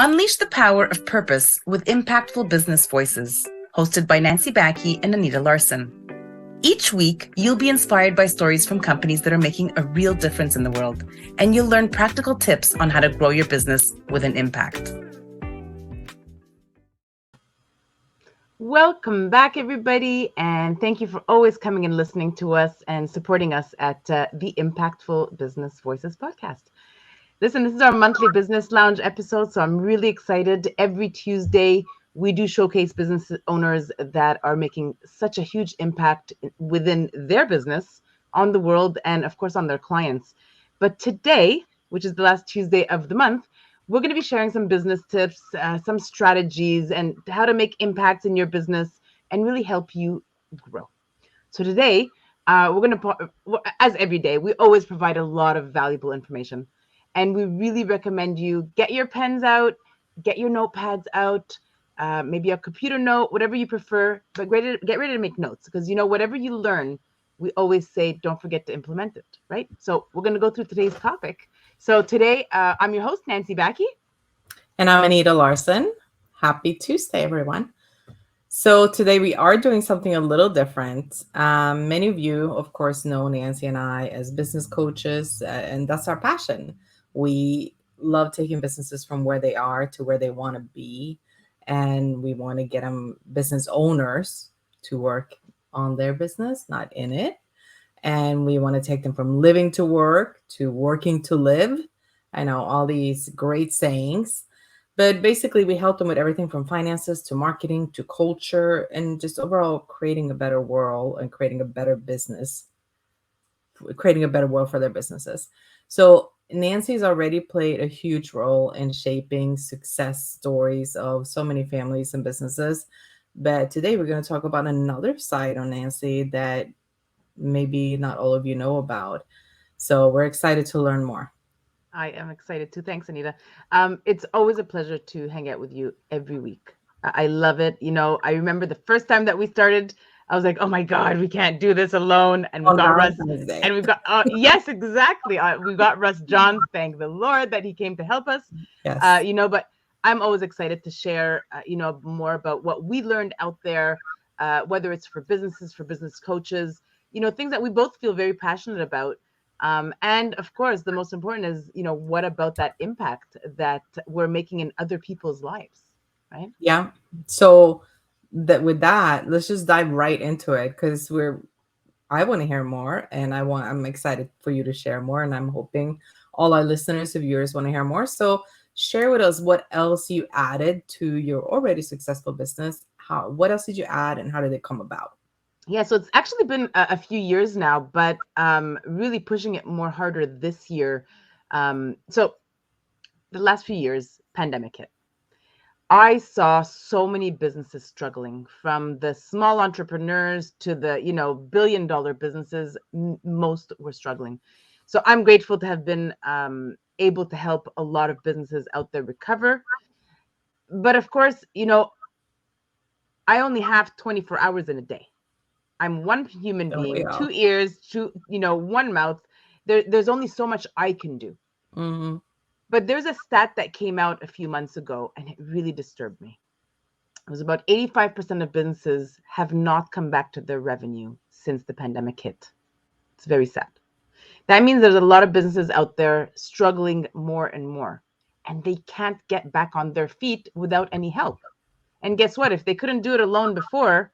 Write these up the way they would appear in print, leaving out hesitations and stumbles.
Unleash the power of purpose with impactful business voices, hosted by Nancy Baki and Anita Larsen. Each week, you'll be inspired by stories from companies that are making a real difference in the world, and you'll learn practical tips on how to grow your business with an impact. Welcome back, everybody, and thank you for always coming and listening to us and supporting us at the Impactful Business Voices podcast. Listen, this is our monthly Business Lounge episode, so I'm really excited. Every Tuesday, we do showcase business owners that are making such a huge impact within their business, on the world, and of course on their clients. But today, which is the last Tuesday of the month, we're going to be sharing some business tips, some strategies, and how to make impacts in your business and really help you grow. So today, we're going to, as every day, we always provide a lot of valuable information. And we really recommend you get your pens out, get your notepads out, maybe a computer note, whatever you prefer, but get ready to make notes because, whatever you learn, we always say, don't forget to implement it, right? So we're going to go through today's topic. So today, I'm your host, Nancy Baki. And I'm Anita Larsen. Happy Tuesday, everyone. So today we are doing something a little different. Many of you, of course, know Nancy and I as business coaches, and that's our passion. We love taking businesses from where they are to where they want to be. And we want to get them business owners to work on their business, not in it. And we want to take them from living to work to working to live. I know all these great sayings, but basically we help them with everything from finances to marketing to culture and just overall creating a better world and creating a better business, creating a better world for their businesses. So Nancy's already played a huge role in shaping success stories of so many families and businesses. But today we're going to talk about another side on Nancy that maybe not all of you know about. So we're excited to learn more. I am excited too. Thanks, Anita. It's always a pleasure to hang out with you every week. I love it. I remember the first time that we started, I was like, oh my God, we can't do this alone. And we've got Russ. And we've got, yes, exactly. We've got Russ Johns. Thank the Lord that he came to help us. Yes. But I'm always excited to share, more about what we learned out there, whether it's for businesses, for business coaches, things that we both feel very passionate about. And of course, the most important is, what about that impact that we're making in other people's lives, right? Yeah. So with that, let's just dive right into it because I want to hear more and I'm excited for you to share more. And I'm hoping all our listeners and viewers want to hear more. So share with us what else you added to your already successful business. What else did you add and how did it come about? Yeah, so it's actually been a few years now, but really pushing it more harder this year. So the last few years, pandemic hit. I saw so many businesses struggling, from the small entrepreneurs to the, billion-dollar businesses. Most were struggling. So I'm grateful to have been able to help a lot of businesses out there recover. But of course, I only have 24 hours in a day. I'm one human being, two ears, one mouth. There's only so much I can do. Mm-hmm. But there's a stat that came out a few months ago, and it really disturbed me. It was about 85% of businesses have not come back to their revenue since the pandemic hit. It's very sad. That means there's a lot of businesses out there struggling more and more, and they can't get back on their feet without any help. And guess what? If they couldn't do it alone before,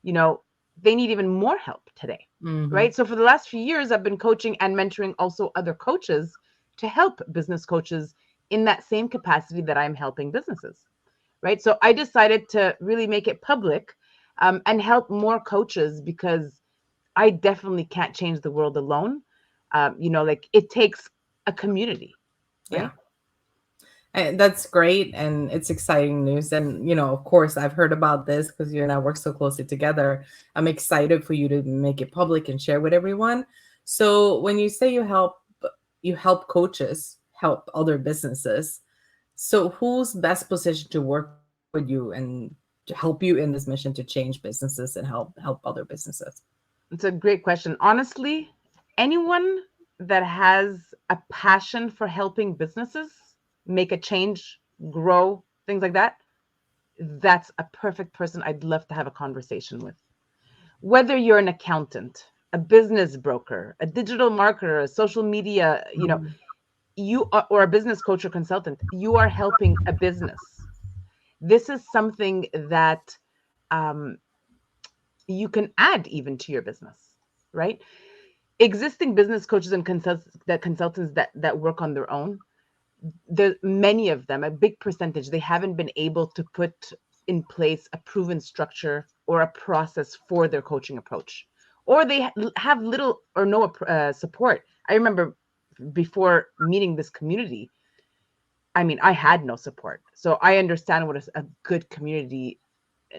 they need even more help today, right? So for the last few years, I've been coaching and mentoring also other coaches to help business coaches in that same capacity that I'm helping businesses, right? So I decided to really make it public and help more coaches because I definitely can't change the world alone. It takes a community, right? Yeah. And that's great. And it's exciting news. And, of course, I've heard about this because you and I work so closely together. I'm excited for you to make it public and share with everyone. So when you say you help coaches, help other businesses. So who's best positioned to work with you and to help you in this mission to change businesses and help other businesses? It's a great question. Honestly, anyone that has a passion for helping businesses make a change grow, things like that, that's a perfect person I'd love to have a conversation with. Whether you're an accountant, a business broker, a digital marketer, a social media, Mhm. you are, or a business coach or consultant, you are helping a business. This is something that um, you can add even to your business, right? Existing business coaches and consultants that work on their own, there many of them, a big percentage, they haven't been able to put in place a proven structure or a process for their coaching approach, or they have little or no support. I remember before meeting this community, I mean, I had no support, so I understand what a good community,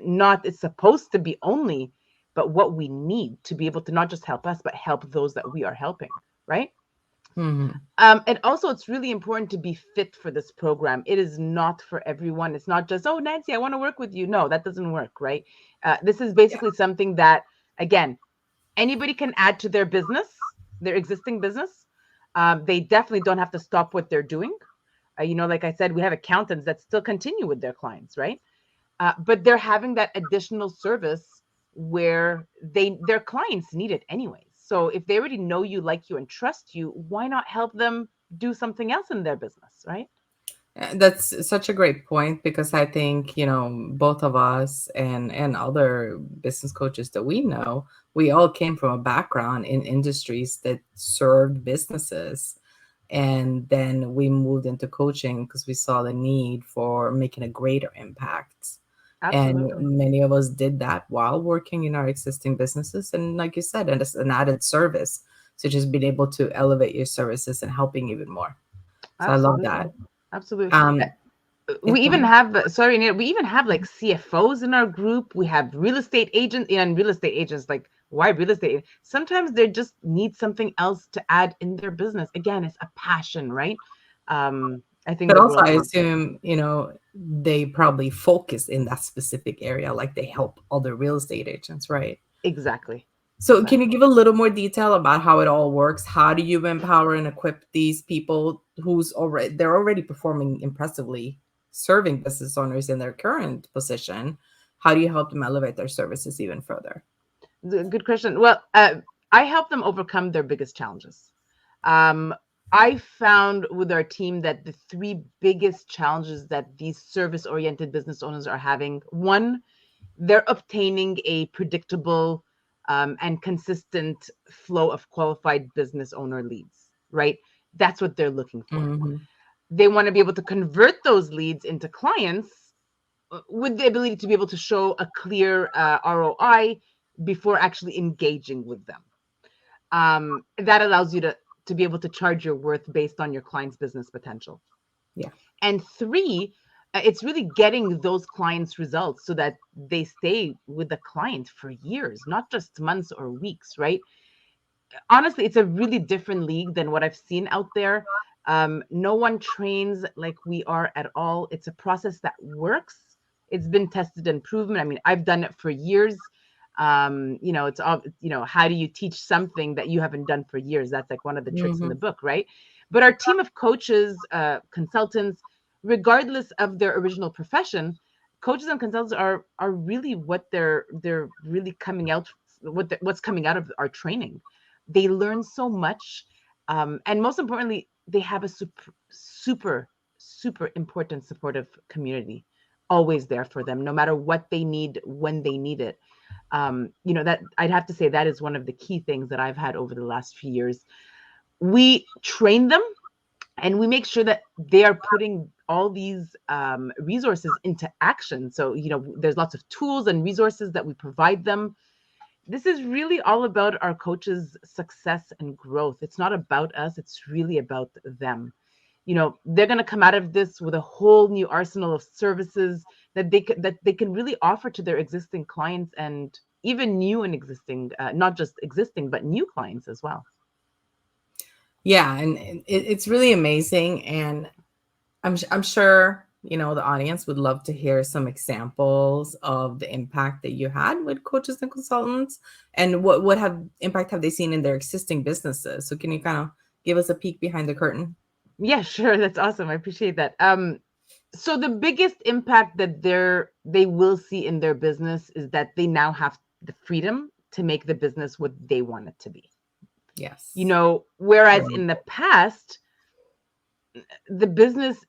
not it's supposed to be only, but what we need to be able to not just help us but help those that we are helping, right? Mhm. And also, it's really important to be fit for this program. It is not for everyone. It's not just, oh, Nancy, I want to work with you. No, that doesn't work, right? This is basically something that, again, anybody can add to their business, their existing business. They definitely don't have to stop what they're doing. Like I said, we have accountants that still continue with their clients, right? But they're having that additional service where their clients need it anyways. So if they already know you, like you, and trust you, why not help them do something else in their business, right? That's such a great point because I think, both of us and other business coaches that we know, we all came from a background in industries that served businesses. And then we moved into coaching because we saw the need for making a greater impact. And Absolutely. many of us did that while working in our existing businesses. And like you said, and it's an added service. So just being able to elevate your services and helping even more. So I love Absolutely. that. Absolutely. Um, yeah, We go even ahead. have, sorry, Anita, we even have like CFOs in our group. We have real estate agents, and real estate agents, like, why real estate? Sometimes they just need something else to add in their business. Again, it's a passion, right? I think But the also, I world wants it. assume, they probably focus in that specific area, like they help other real estate agents, right? Exactly. So, can you Exactly. give a little more detail about how it all works? How do you empower and equip these people they're already performing impressively, serving business owners in their current position? How do you help them elevate their services even further? Good question. Well, I help them overcome their biggest challenges. Um, I found with our team that the three biggest challenges that these service-oriented business owners are having, one, they're obtaining a predictable and consistent flow of qualified business owner leads, right? That's what they're looking for. Hmm. They want to be able to convert those leads into clients with the ability to be able to show a clear ROI before actually engaging with them. That allows you to be able to charge your worth based on your client's business potential. Yeah. And three, it's really getting those clients results so that they stay with the client for years, not just months or weeks, right? Honestly, it's a really different league than what I've seen out there. No one trains like we are at all. It's a process that works. It's been tested and proven. I mean, I've done it for years. It's all, how do you teach something that you haven't done for years? That's like one of the tricks in the Hmm. book, right? But our team of coaches, consultants, regardless of their original profession, coaches and consultants are really what they're really coming out, what's coming out of our training. They learn so much, and most importantly, they have a super important supportive community always there for them, no matter what they need, when they need it. That I'd have to say that is one of the key things that I've had over the last few years. We train them and we make sure that they are putting all these resources into action. So, there's lots of tools and resources that we provide them. This is really all about our coaches' success and growth. It's not about us, it's really about them. They're going to come out of this with a whole new arsenal of services that they can really offer to their existing clients, and even new and existing, not just existing but new clients as well. Yeah, and it's really amazing. And I'm sure, the audience would love to hear some examples of the impact that you had with coaches and consultants, and what have impact have they seen in their existing businesses. So can you kind of give us a peek behind the curtain? Yeah, sure. That's awesome. I appreciate that. So the biggest impact that they will see in their business is that they now have the freedom to make the business what they want it to be. Yes. Whereas in the past, the business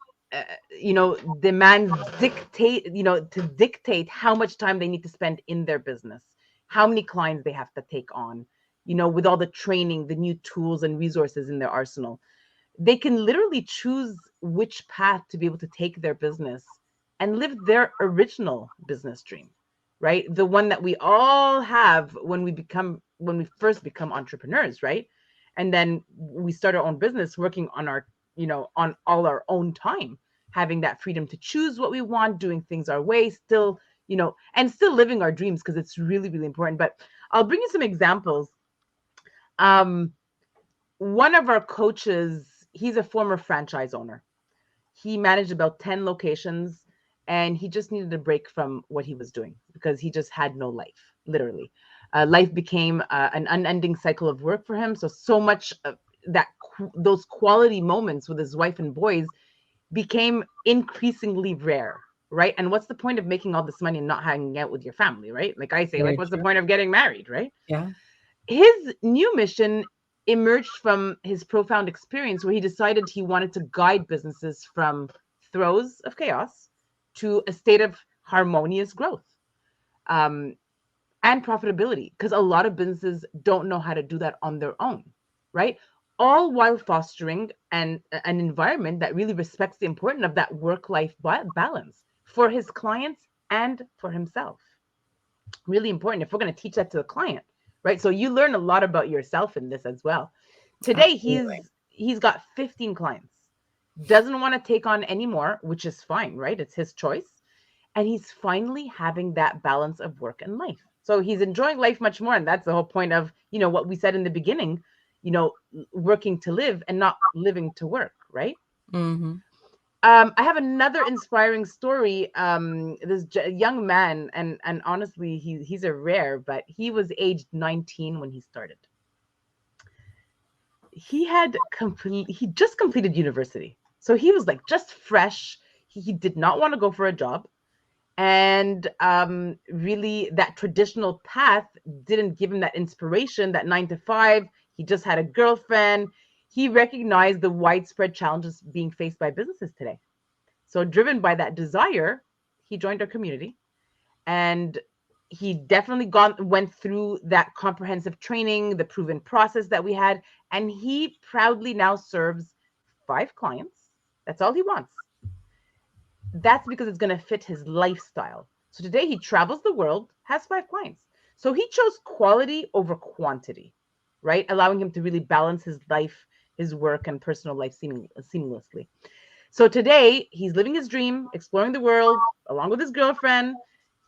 demands to dictate how much time they need to spend in their business, how many clients they have to take on, with all the training, the new tools and resources in their arsenal. They can literally choose which path to be able to take their business and live their original business dream, right? The one that we all have when we first become entrepreneurs, right? And then we start our own business working on on all our own time, having that freedom to choose what we want, doing things our way, still, and still living our dreams, because it's really, really important. But I'll bring you some examples. One of our coaches, he's a former franchise owner. He managed about 10 locations, and he just needed a break from what he was doing because he just had no life, literally. Life became an unending cycle of work for him. So much of those quality moments with his wife and boys became increasingly rare, right? And what's the point of making all this money and not hanging out with your family, right? Like I say, Very what's the true. point of getting married, right? Yeah. His new mission emerged from his profound experience where he decided he wanted to guide businesses from throes of chaos to a state of harmonious growth and profitability, because a lot of businesses don't know how to do that on their own, right? All while fostering an environment that really respects the importance of that work-life balance for his clients and for himself. Really important if we're going to teach that to the client, right? So you learn a lot about yourself in this as well. Today Absolutely. he's got 15 clients, doesn't want to take on any more, which is fine, right? It's his choice. And he's finally having that balance of work and life. So he's enjoying life much more. And that's the whole point of, what we said in the beginning, working to live and not living to work, right? Mm-hmm. I have another inspiring story. This young man, and honestly, he's a rare, but he was aged 19 when he started. He just completed university, so he was like just fresh. He did not want to go for a job, and really that traditional path didn't give him that inspiration, that 9 to 5. He just had a girlfriend. He recognized the widespread challenges being faced by businesses today. So driven by that desire, he joined our community, and he definitely went through that comprehensive training, the proven process that we had, and he proudly now serves 5 clients. That's all he wants. That's because it's going to fit his lifestyle. So today he travels the world, has 5 clients. So he chose quality over quantity, right? Allowing him to really balance his life, his work, and personal life seamlessly. So today he's living his dream, exploring the world along with his girlfriend.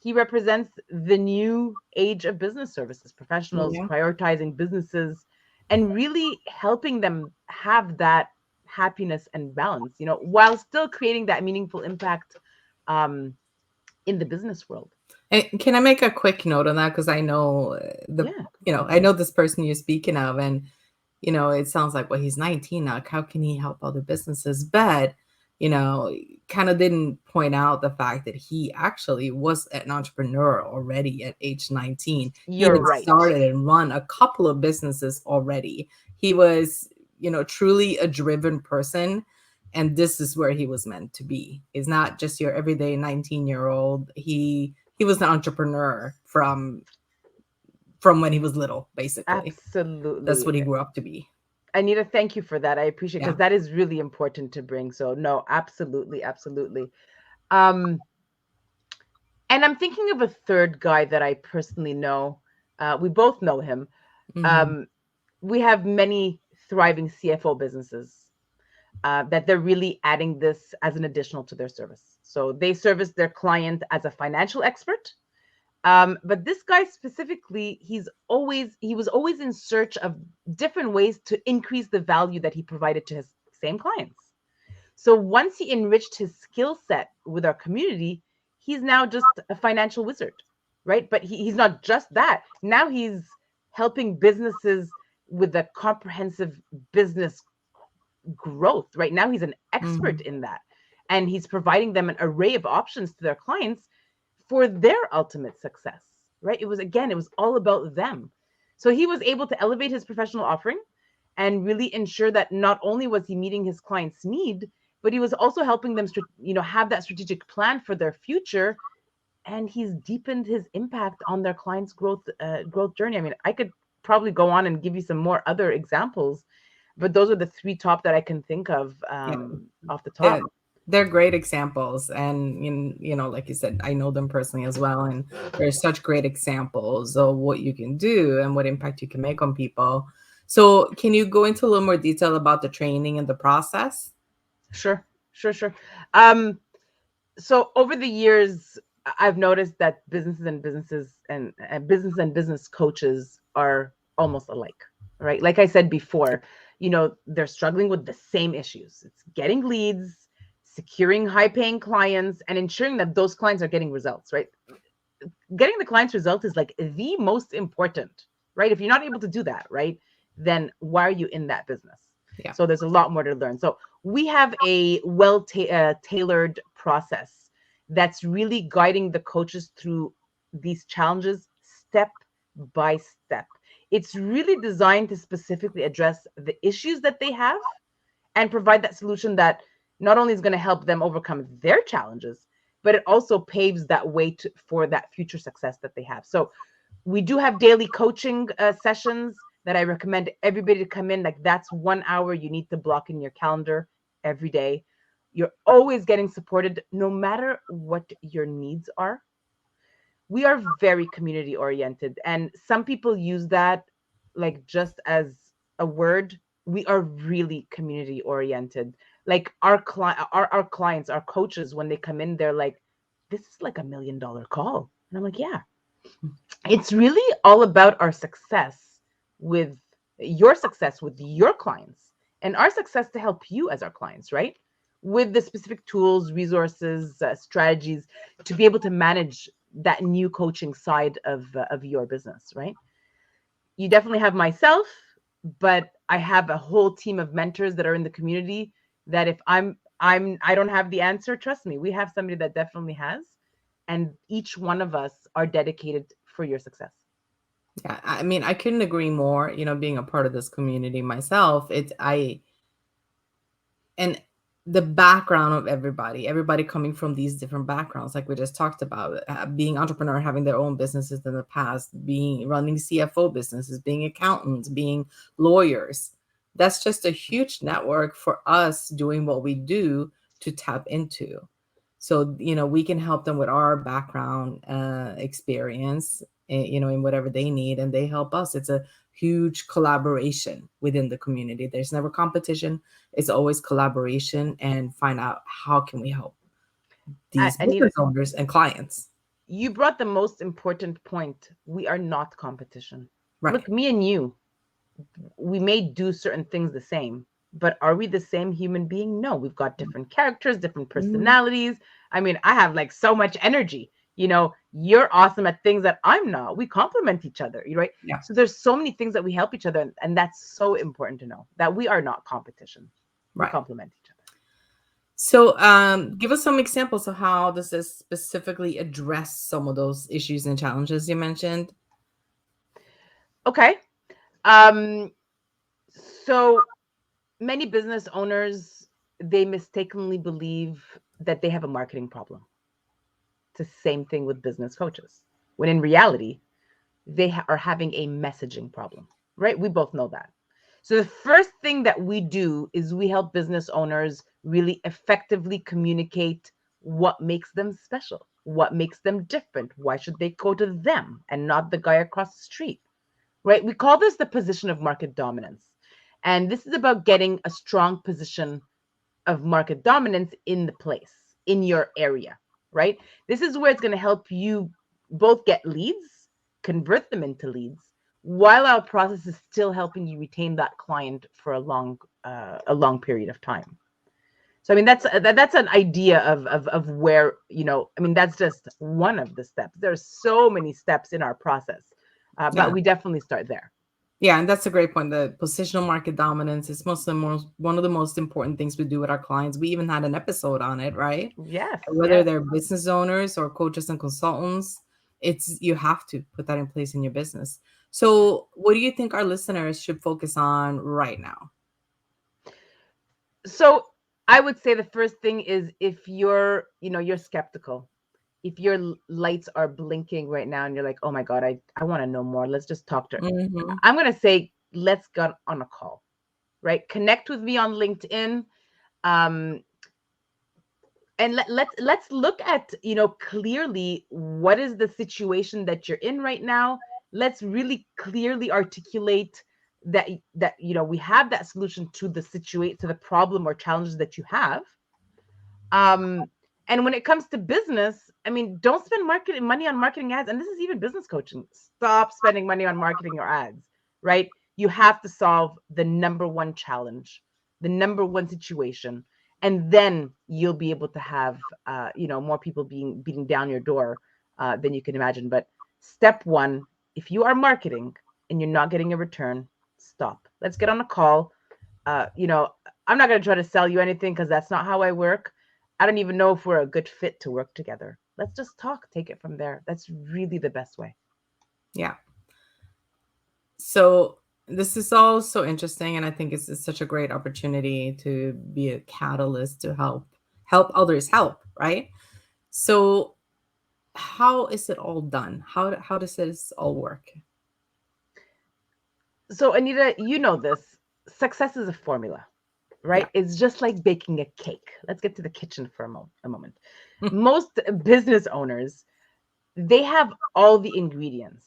He represents the new age of business services professionals, Yeah. prioritizing businesses and really helping them have that happiness and balance, while still creating that meaningful impact um, in the business world. And can I make a quick note on that? Because I know Yeah. I know this person you're speaking of, and it sounds like, well, he's 19 now. How can he help other businesses? But kind of didn't point out the fact that he actually was an entrepreneur already at age 19. He You're had right. started and run a couple of businesses already. He was, truly a driven person. And this is where he was meant to be. He's not just your everyday 19-year-old. He was an entrepreneur from when he was little, basically. That's what he Absolutely. grew up to be. Anita, thank you for that. I appreciate, because Yeah. that is really important to bring. So no, absolutely, absolutely. Um, and I'm thinking of a third guy that I personally know. We both know him. Mm-hmm. We have many thriving CFO businesses that they're really adding this as an additional to their service. So they service their client as a financial expert. But this guy specifically, he was always in search of different ways to increase the value that he provided to his same clients. So once he enriched his skill set with our community, he's now just a financial wizard, right? But he's not just that. Now he's helping businesses with a comprehensive business growth. Right now, he's an expert Mm-hmm. in that. and he's providing them an array of options to their clients for their ultimate success, right? It was all about them. So he was able to elevate his professional offering and really ensure that not only was he meeting his client's need, but he was also helping them, have that strategic plan for their future. And he's deepened his impact on their clients' growth journey. I mean, I could probably go on and give you some more other examples, but those are the three top that I can think of off the top. They're great examples. And, like you said, I know them personally as well. And they're such great examples of what you can do and what impact you can make on people. So can you go into a little more detail about the training and the process? Sure. So over the years, I've noticed that business and business coaches are almost alike, right? Like I said before, they're struggling with the same issues. It's getting leads, securing high-paying clients, and ensuring that those clients are getting results, right? Getting the client's result is like the most important, right? If you're not able to do that, right, then why are you in that business? Yeah. So there's a lot more to learn. So we have a tailored process that's really guiding the coaches through these challenges step by step. It's really designed to specifically address the issues that they have and provide that solution that not only is going to help them overcome their challenges, but it also paves that way for that future success that they have. So we do have daily coaching sessions that I recommend everybody to come in. Like, that's 1 hour you need to block in your calendar every day. You're always getting supported no matter what your needs are. We are very community oriented, and some people use that like just as a word. We are really community oriented. Like our clients, our coaches, when they come in, they're like, this is like $1 million call. And I'm like, yeah, it's really all about our success with your clients, and our success to help you as our clients, right? With the specific tools, resources, strategies to be able to manage that new coaching side of your business, right? You definitely have myself, but I have a whole team of mentors that are in the community that if I don't have the answer, trust me, we have somebody that definitely has, and each one of us are dedicated for your success. Yeah, I mean, I couldn't agree more, being a part of this community myself. And the background of everybody coming from these different backgrounds, like we just talked about, being entrepreneur, having their own businesses in the past, running CFO businesses, being accountants, being lawyers. That's just a huge network for us doing what we do to tap into. So, we can help them with our background experience, in whatever they need, and they help us. It's a huge collaboration within the community. There's never competition. It's always collaboration and find out how can we help these business owners and clients. You brought the most important point. We are not competition. Right. Look, me and you, we may do certain things the same, but are we the same human being? No, we've got different characters, different personalities. I mean, I have like so much energy. You're awesome at things that I'm not. We complement each other, right? Yeah. So there's so many things that we help each other, and that's so important to know that we are not competition. Right. We complement each other. So give us some examples of how does this specifically address some of those issues and challenges you mentioned? Okay. So many business owners, they mistakenly believe that they have a marketing problem. It's the same thing with business coaches, when in reality, they are having a messaging problem, right? We both know that. So the first thing that we do is we help business owners really effectively communicate what makes them special, what makes them different. Why should they go to them and not the guy across the street, right? We call this the position of market dominance. And this is about getting a strong position of market dominance in the place, in your area, right? This is where it's going to help you both get leads, convert them into leads, while our process is still helping you retain that client for a long period of time. So I mean, that's an idea of where, I mean, that's just one of the steps. There's so many steps in our process, but we definitely start there. Yeah, and that's a great point. The positional market dominance is one of the most important things we do with our clients. We even had an episode on it, right? Yes, Whether yes. they're business owners or coaches and consultants, it's you have to put that in place in your business. So, what do you think our listeners should focus on right now? So I would say the first thing is if you're skeptical, if your lights are blinking right now and you're like, oh my God, I want to know more. Let's just talk to her. Hmm. I'm going to say, let's get on a call, right? Connect with me on LinkedIn. Um, and let's look at, clearly what is the situation that you're in right now. Let's really clearly articulate that we have that solution to the problem or challenges that you have. um and when it comes to business, I mean, don't spend marketing money on marketing ads. And this is even business coaching. Stop spending money on marketing or ads, right? You have to solve the number one challenge, the number one situation, and then you'll be able to have more people beating down your door than you can imagine. But step one, if you are marketing and you're not getting a return, stop. Let's get on a call. uh, you know, I'm not going to try to sell you anything because that's not how I work. I don't even know if we're a good fit to work together. Let's just talk, take it from there. That's really the best way. Yeah. So this is all so interesting, and I think it's such a great opportunity to be a catalyst to help others help, right? So how is it all done? How does this all work? So, Anita, you know this. Success is a formula, Yeah. right? It's just like baking a cake. Let's get to the kitchen for a moment. Most business owners, they have all the ingredients.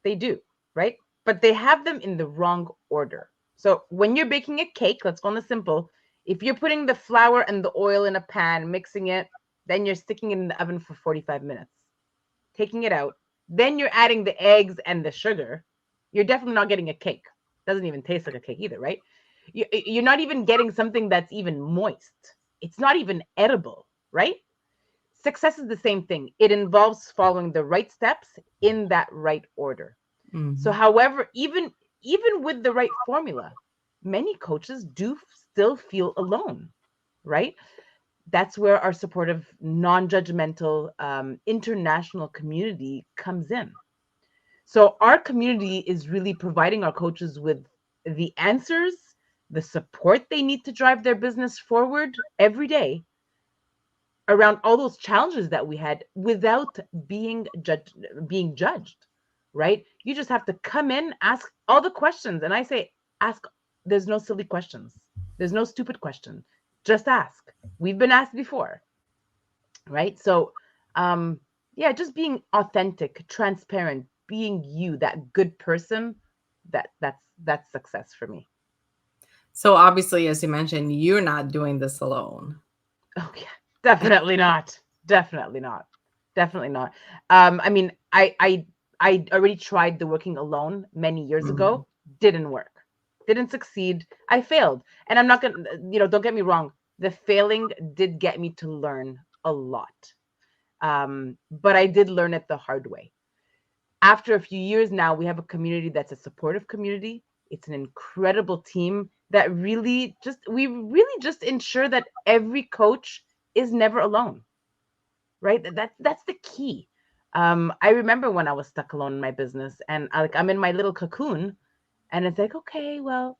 They do, right? But they have them in the wrong order. So when you're baking a cake, let's go on the simple. If you're putting the flour and the oil in a pan, mixing it, then you're sticking it in the oven for 45 minutes, taking it out. Then you're adding the eggs and the sugar. You're definitely not getting a cake. Doesn't even taste like a cake either, right? You're not even getting something that's even moist. It's not even edible, right? Success is the same thing. It involves following the right steps in that right order. So, Mhm. however, even with the right formula, many coaches do still feel alone, right? That's where our supportive, non-judgmental, international community comes in. So, our community is really providing our coaches with the answers, the support they need to drive their business forward every day around all those challenges that we had without being judged, right? You just have to come in, ask all the questions. And I say ask. There's no silly questions, there's no stupid question. Just ask. We've been asked before, right? So yeah, just being authentic, transparent, being you, that good person, that's success for me. So obviously, as you mentioned, you're not doing this alone. Oh yeah, definitely not. Definitely not. Definitely not. I mean, I already tried the working alone many years Mhm. ago. Didn't work. Didn't succeed. I failed. And I'm not gonna, don't get me wrong. The failing did get me to learn a lot. But I did learn it the hard way. After a few years now, we have a community that's a supportive community. It's an incredible team that we really just ensure that every coach is never alone, right? That's the key. I remember when I was stuck alone in my business, and I'm in my little cocoon, and it's like, okay, well,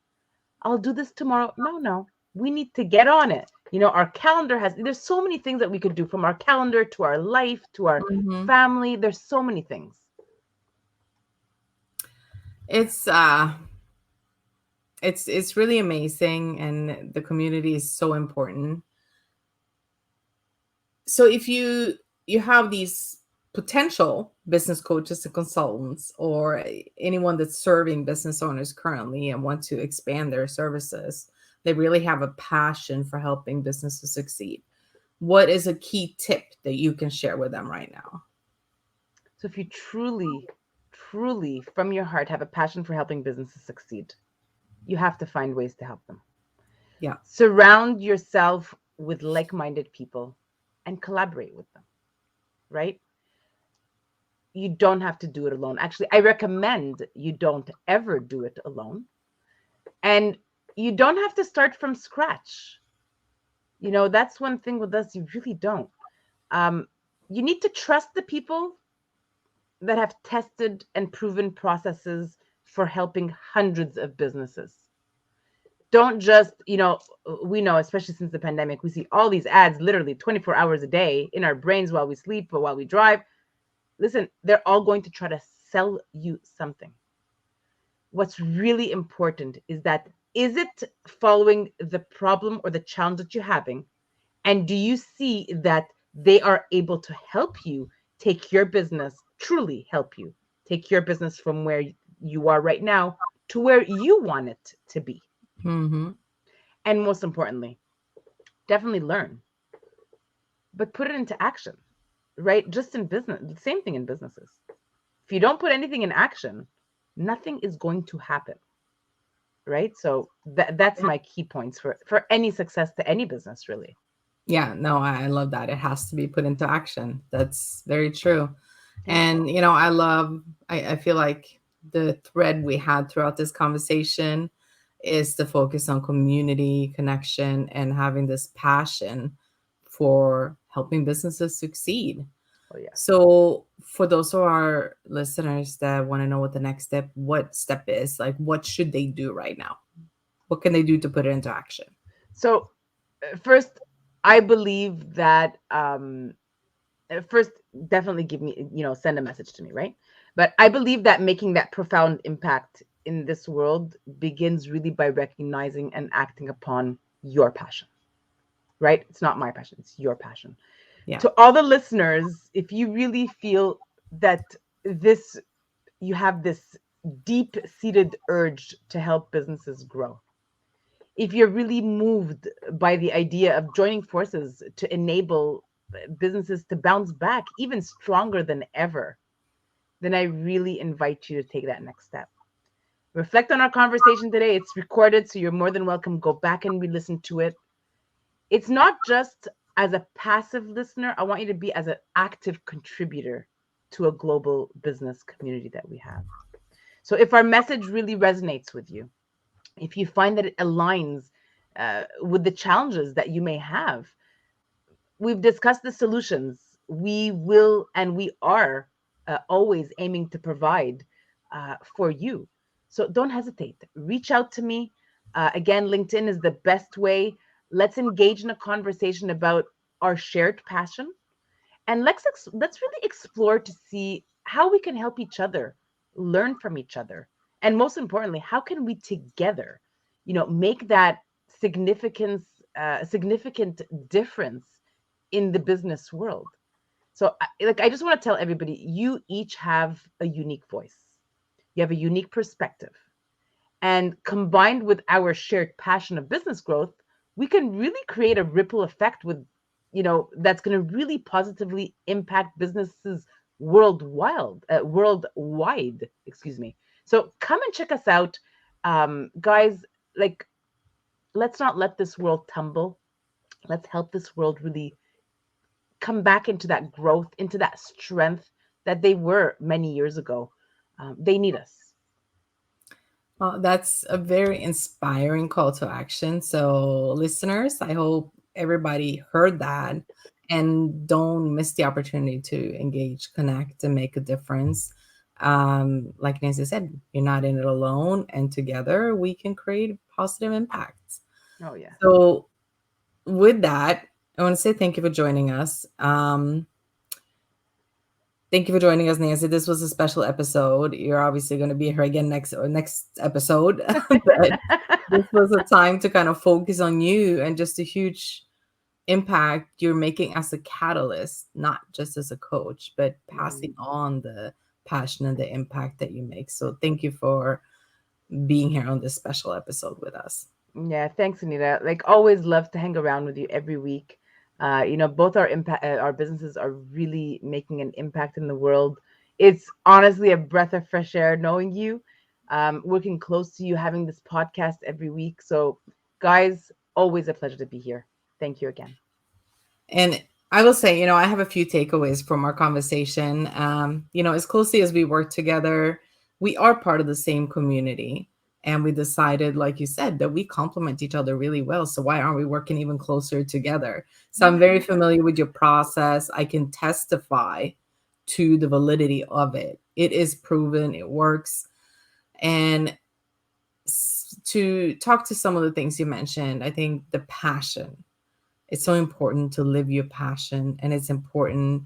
I'll do this tomorrow. No, no, we need to get on it. Our calendar there's so many things that we could do, from our calendar to our life to our Mhm. family. There's so many things. It's uh it's really amazing, and the community is so important. So if you have these potential business coaches and consultants, or anyone that's serving business owners currently and want to expand their services, they really have a passion for helping businesses succeed. What is a key tip that you can share with them right now? So if you truly, truly from your heart have a passion for helping businesses succeed, you have to find ways to help them. Yeah. Surround yourself with like minded people and collaborate with them, right? you don't have to do it alone. Actually, I recommend you don't ever do it alone. And you don't have to start from scratch. That's one thing with us, you really don't. Um, you need to trust the people that have tested and proven processes for helping hundreds of businesses. Don't just, we know, especially since the pandemic, we see all these ads literally 24 hours a day in our brains while we sleep or while we drive. Listen, they're all going to try to sell you something. What's really important is it following the problem or the challenge that you're having? And do you see that they are able to help you take your business, truly help you take your business from where you are right now to where you want it to be? Mm-hmm. And most importantly, definitely learn, but put it into action, right? Just in business, the same thing in businesses. If you don't put anything in action, nothing is going to happen, right? So that's my key points for any success to any business, really. Yeah, no, I love that. It has to be put into action. That's very true. Yeah. And, I feel like the thread we had throughout this conversation is to focus on community connection and having this passion for helping businesses succeed. Oh yeah. So, for those of our listeners that want to know what step is, like, what should they do right now? What can they do to put it into action? So first, I believe that first, definitely give me, send a message to me, right? But I believe that making that profound impact in this world begins really by recognizing and acting upon your passion, right? It's not my passion, it's your passion. Yeah. To all the listeners, if you really feel that this, you have this deep seated urge to help businesses grow, if you're really moved by the idea of joining forces to enable businesses to bounce back even stronger than ever, then I really invite you to take that next step. Reflect on our conversation today. It's recorded, so you're more than welcome. Go back and re-listen to it. It's not just as a passive listener. I want you to be as an active contributor to a global business community that we have. So if our message really resonates with you, if you find that it aligns with the challenges that you may have, we've discussed the solutions. We will and we are always aiming to provide for you. So don't hesitate. Reach out to me. Again, LinkedIn is the best way. Let's engage in a conversation about our shared passion, and let's really explore to see how we can help each other, learn from each other, and most importantly, how can we together, make that significant difference in the business world. So, I just want to tell everybody, you each have a unique voice. You have a unique perspective. And combined with our shared passion of business growth, we can really create a ripple effect that's going to really positively impact businesses worldwide, excuse me. So come and check us out. Guys, like, let's not let this world tumble. Let's help this world really come back into that growth, into that strength that they were many years ago. They need us. Well, that's a very inspiring call to action. So, listeners, I hope everybody heard that and don't miss the opportunity to engage, connect, and make a difference. Like Nancy said, you're not in it alone, and together we can create positive impacts. Oh yeah. So, with that, I want to say thank you for joining us. Thank you for joining us, Nancy. This was a special episode. You're obviously going to be here again next episode. But this was a time to kind of focus on you and just a huge impact you're making as a catalyst, not just as a coach, but passing on the passion and the impact that you make. So thank you for being here on this special episode with us. Yeah, thanks, Anita. Like always, love to hang around with you every week. Both our businesses are really making an impact in the world. It's honestly a breath of fresh air knowing you, working close to you, having this podcast every week. So, guys, always a pleasure to be here. Thank you again. And I will say, I have a few takeaways from our conversation. As closely as we work together, we are part of the same community. And we decided, like you said, that we complement each other really well. So why aren't we working even closer together? So I'm very familiar with your process. I can testify to the validity of it. It is proven, it works. And to talk to some of the things you mentioned, I think the passion, it's so important to live your passion. And it's important,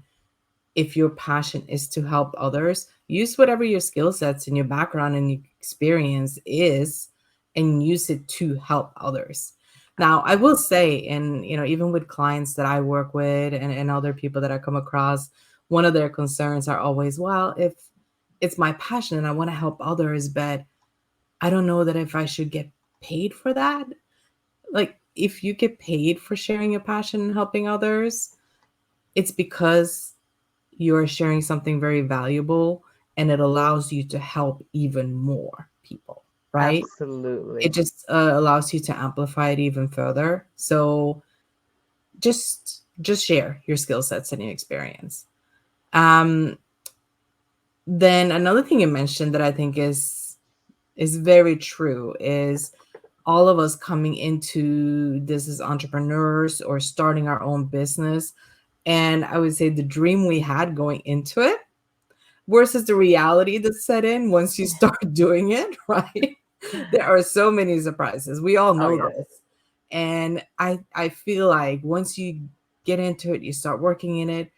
if your passion is to help others, use whatever your skill sets and your background and your experience is, and use it to help others. Now, I will say, and even with clients that I work with, and other people that I come across, one of their concerns are always, well, if it's my passion and I want to help others, but I don't know that if I should get paid for that. Like, if you get paid for sharing your passion and helping others, it's because you're sharing something very valuable, and it allows you to help even more people, right? It Absolutely. just allows you to amplify it even further. So just share your skill sets and your experience. Um, then another thing you mentioned that I think is very true is all of us coming into this as entrepreneurs or starting our own business. And I would say the dream we had going into it versus the reality that's set in once you start doing it, right? There are so many surprises. We all Oh know yeah. this. And I feel like once you get into it, you start working in it,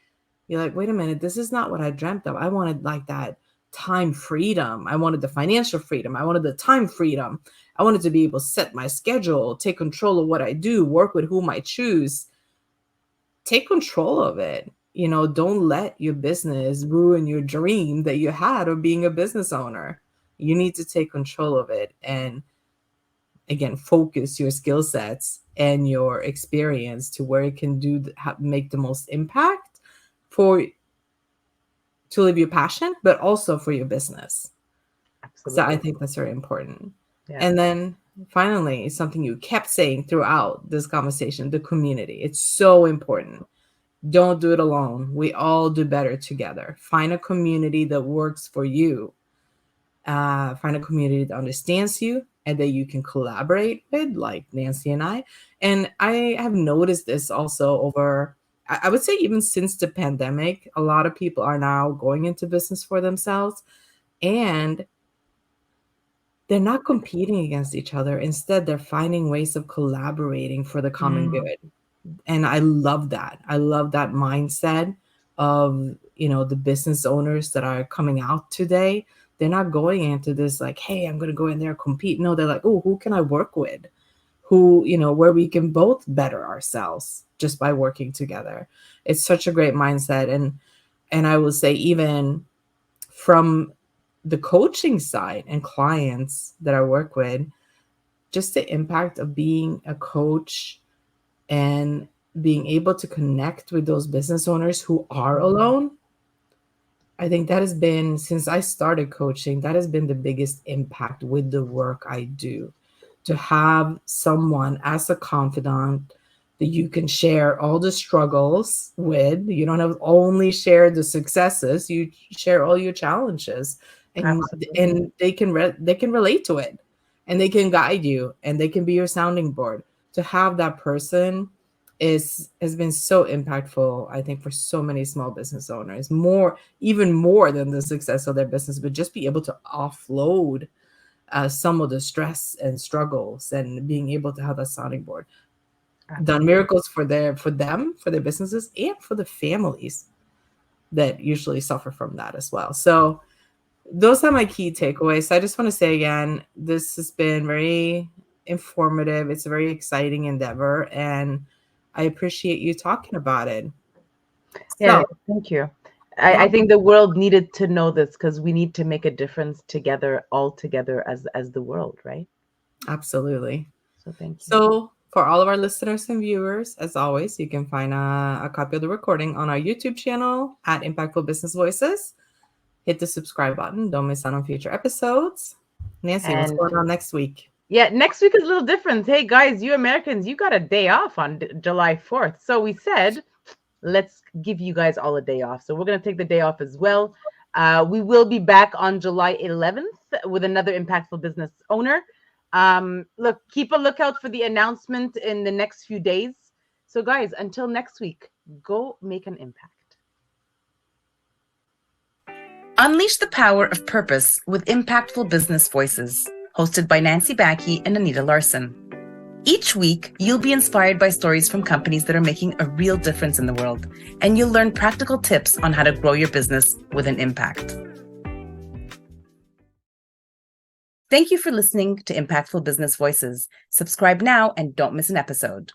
you're like, wait a minute, this is not what I dreamt of. I wanted like that time freedom. I wanted the financial freedom. I wanted the time freedom. I wanted to be able to set my schedule, take control of what I do, work with whom I choose. Take control of it. Don't let your business ruin your dream that you had of being a business owner. You need to take control of it and, again, focus your skill sets and your experience to where it can make the most impact for to live your passion, but also for your business. So I Absolutely. think that's very important. Yeah. And then finally, something you kept saying throughout this conversation, the community. It's so important. Don't do it alone. We all do better together. Find a community that works for you. Find a community that understands you and that you can collaborate with, like Nancy and I. And I have noticed this also over, I would say, even since the pandemic, a lot of people are now going into business for themselves, and they're not competing against each other. Instead, they're finding ways of collaborating for the common Mm, good. And I love that. I love that mindset of, the business owners that are coming out today. They're not going into this like, hey, I'm going to go in there and compete. No, they're like, oh, who can I work with? Who, where we can both better ourselves just by working together. It's such a great mindset. And I will say, even from the coaching side and clients that I work with, just the impact of being a coach and being able to connect with those business owners who are mm, alone. I think that has been, since I started coaching, that has been the biggest impact with the work I do. To have someone as a confidant that you can share all the struggles with. You don't have only share the successes, you share all your challenges, and absolutely. and they can relate to it, and they can guide you, and they can be your sounding board. To have that person has been so impactful, I think, for so many small business owners, even more than the success of their business, but just be able to offload some of the stress and struggles, and being able to have that sounding board done Absolutely. miracles for their businesses, and for the families that usually suffer from that as well. So those are my key takeaways. So I just want to say again, this has been very informative. It's a very exciting endeavor, and I appreciate you talking about it. Yeah, So, thank you. yeah, I think the world needed to know this because we need to make a difference together, all together as the world, right? absolutely. So thank you. So, for all of our listeners and viewers, as always, you can find a copy of the recording on our YouTube channel at Impactful Business Voices. Hit the subscribe button. Don't miss out on future episodes. Nancy, what's And going on next week? yeah, next week is a little different. Hey guys, you Americans, you got a day off on July 4th. So we said let's give you guys all a day off. So we're going to take the day off as well. We will be back on July 11th with another impactful business owner. Look, keep a lookout for the announcement in the next few days. So guys, until next week, go make an impact. Unleash the power of purpose with impactful business voices, hosted by Nancy Baki and Anita Larsen. Each week, you'll be inspired by stories from companies that are making a real difference in the world, and you'll learn practical tips on how to grow your business with an impact. Thank you for listening to Impactful Business Voices. Subscribe now and don't miss an episode.